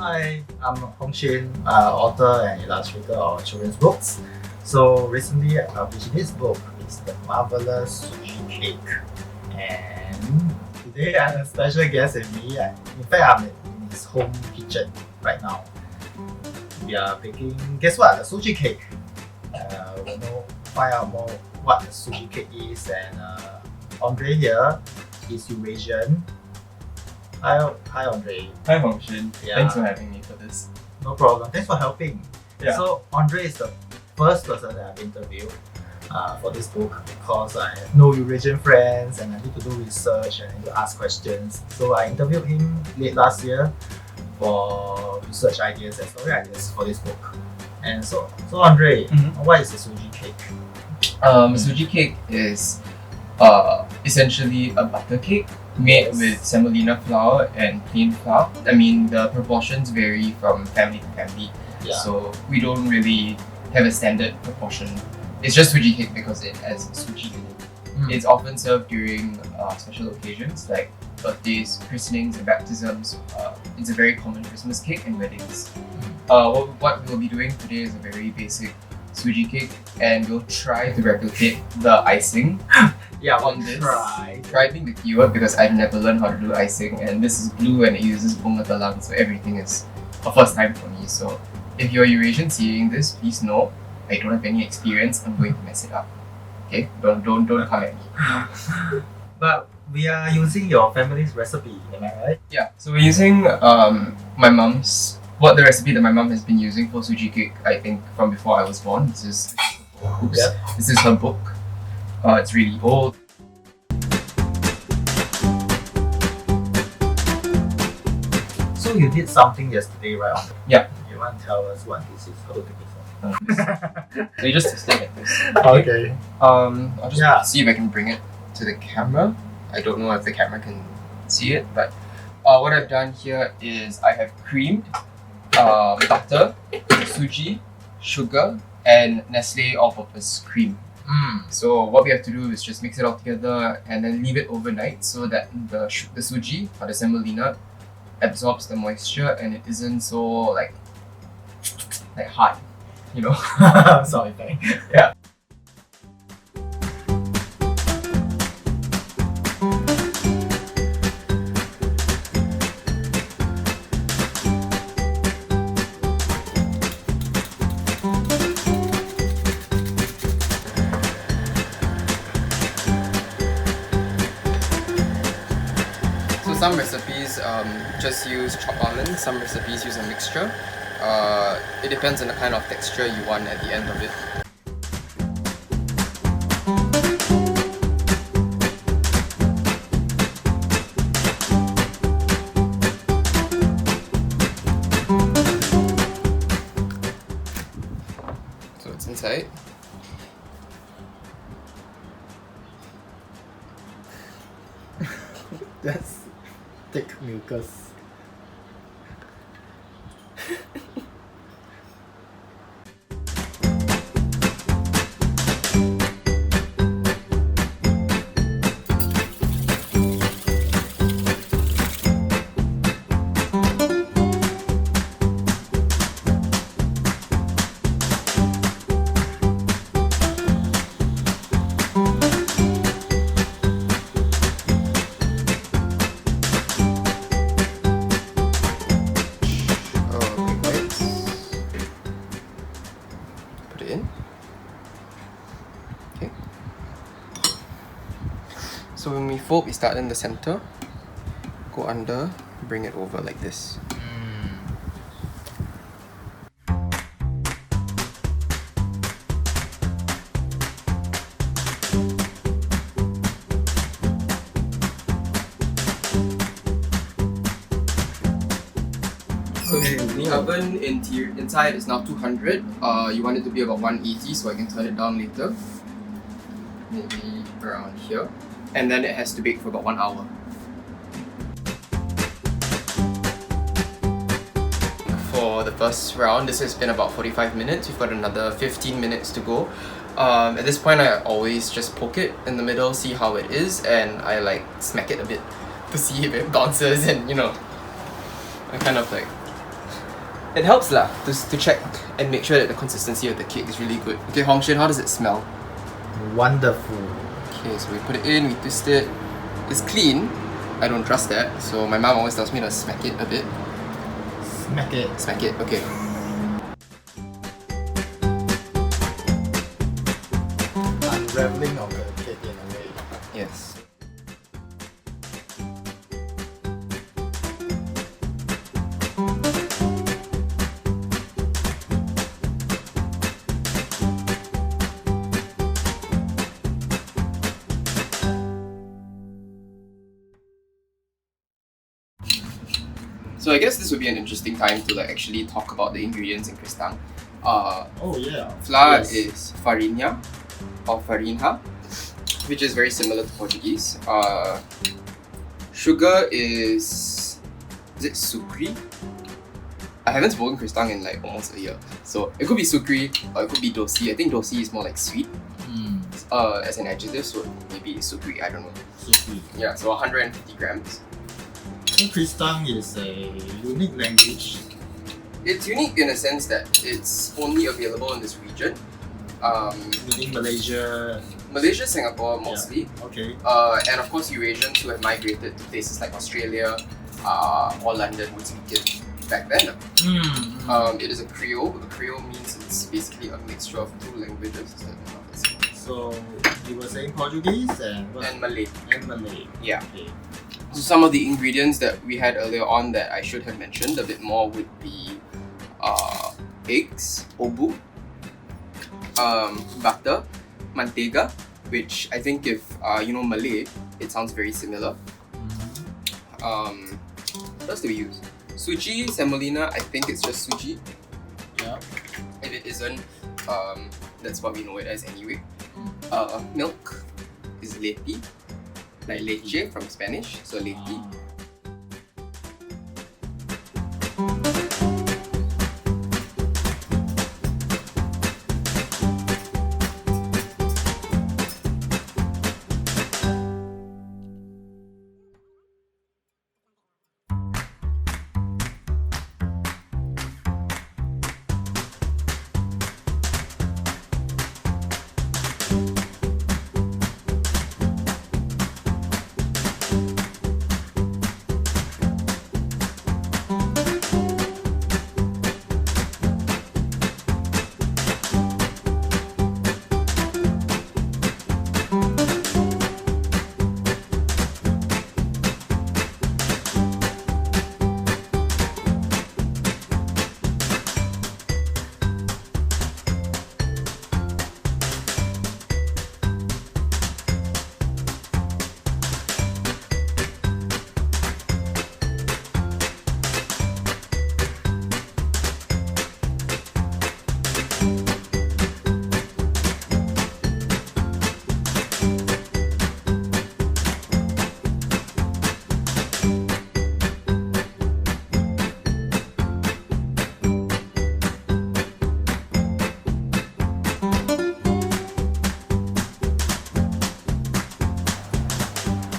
Hi, I'm Hong Shin, author and illustrator of children's books. So recently I published this book. It's the Marvellous Sugee Cake. And today I have a special guest with me. In fact, I'm in his home kitchen right now. We are baking, guess what? The Sugee Cake. We'll find out more what the Sugee Cake is. And Andre here is Eurasian. Hi Andre. Hi Hong Shin. Yeah. Thanks for having me for this. No problem. Thanks for helping. Yeah. So Andre is the first person that I've interviewed for this book because I have no Eurasian friends and I need to do research and I need to ask questions. So I interviewed him late last year for research ideas and story ideas for this book. And so Andre, what is the Sugee Cake? Sugee cake is essentially a butter cake made with semolina flour and plain flour. I mean, the proportions vary from family to family, so we don't really have a standard proportion. It's just Sugee cake because it has suji in it. It's often served during special occasions like birthdays, christenings, and baptisms. It's a very common Christmas cake and weddings. What we'll be doing today is a very basic Sugee cake, and we'll try to replicate the icing. On this. Try being the keyword because I've never learned how to do icing, and this is glue and it uses bunga telang, so everything is a first time for me. So if you're Eurasian seeing this, please know I don't have any experience. I'm going to mess it up. Okay? Don't come at me. But we are using your family's recipe, am I right? Yeah. So we're using my mom's the recipe that my mom has been using for Sugee cake. I think from before I was born. This is her book. It's really old. So you did something yesterday, right? Yeah. You want to tell us what this is? How to take it So you just stay like this. Okay. I'll just see if I can bring it to the camera. I don't know if the camera can see it, but what I've done here is I have creamed butter, suji, sugar, and Nestle all-purpose cream. So what we have to do is just mix it all together and then leave it overnight so that the suji or the semolina absorbs the moisture and it isn't so like hard, you know. Sorry, thank you. Yeah. Some recipes just use chopped almonds, some recipes use a mixture. It depends on the kind of texture you want at the end of it. So it's inside. That's thick mucus. So when we fold, we start in the center, go under, bring it over like this. So the oven inside is now 200. You want it to be about 180, so I can turn it down later. Maybe around here. And then it has to bake for about 1 hour. For the first round, this has been about 45 minutes. We've got another 15 minutes to go. At this point, I always just poke it in the middle, see how it is, and I like smack it a bit to see if it bounces, and you know, I kind of like it helps lah to check and make sure that the consistency of the cake is really good. Okay, Hongshin, how does it smell? Wonderful. Okay, so we put it in, we twist it. It's clean. I don't trust that, so my mom always tells me to smack it a bit. Smack it. Smack it, okay. Unraveling of the cake in a way. Yes. So I guess this would be an interesting time to like actually talk about the ingredients in Kristang. Oh yeah. Flour Yes. is farinha or farinha, which is very similar to Portuguese. Sugar is it sukri? I haven't spoken Kristang in like almost a year, so it could be sukri or it could be dosi. I think dosi is more like sweet as an adjective, so maybe sukri. I don't know. Sweet. Yeah, so 150 grams. I think Kristang is a unique language. It's unique in a sense that it's only available in this region. Meaning Malaysia. Malaysia, Singapore mostly, Okay. and of course Eurasians who have migrated to places like Australia or London would speak it back then. It is a Creole. The Creole means it's basically a mixture of two languages. So you were saying Portuguese and what? And Malay. And Malay. Yeah. Okay. So some of the ingredients that we had earlier on that I should have mentioned a bit more would be eggs, obu, butter, mantega, which I think if you know Malay, it sounds very similar. What else do we use? Suji, semolina, I think it's just suji. Yeah. If it isn't, that's what we know it as anyway. Milk is leche, like leche from Spanish, so leche.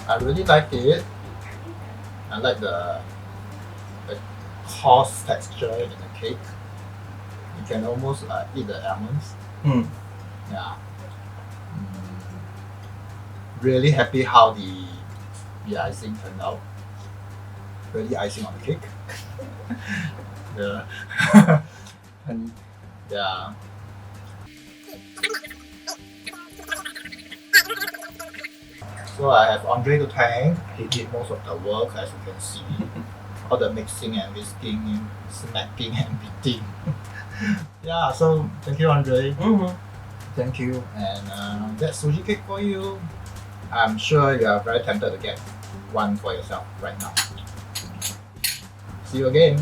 I really like it. I like the coarse texture in the cake. You can almost eat the almonds. Yeah. Really happy how the icing turned out. Really icing on the cake. Yeah. Honey. Yeah. So I have Andre to thank. He did most of the work, as you can see. All the mixing and whisking, smacking and beating. Yeah, so thank you, Andre. Thank you. And that's sushi cake for you. I'm sure you are very tempted to get one for yourself right now. See you again.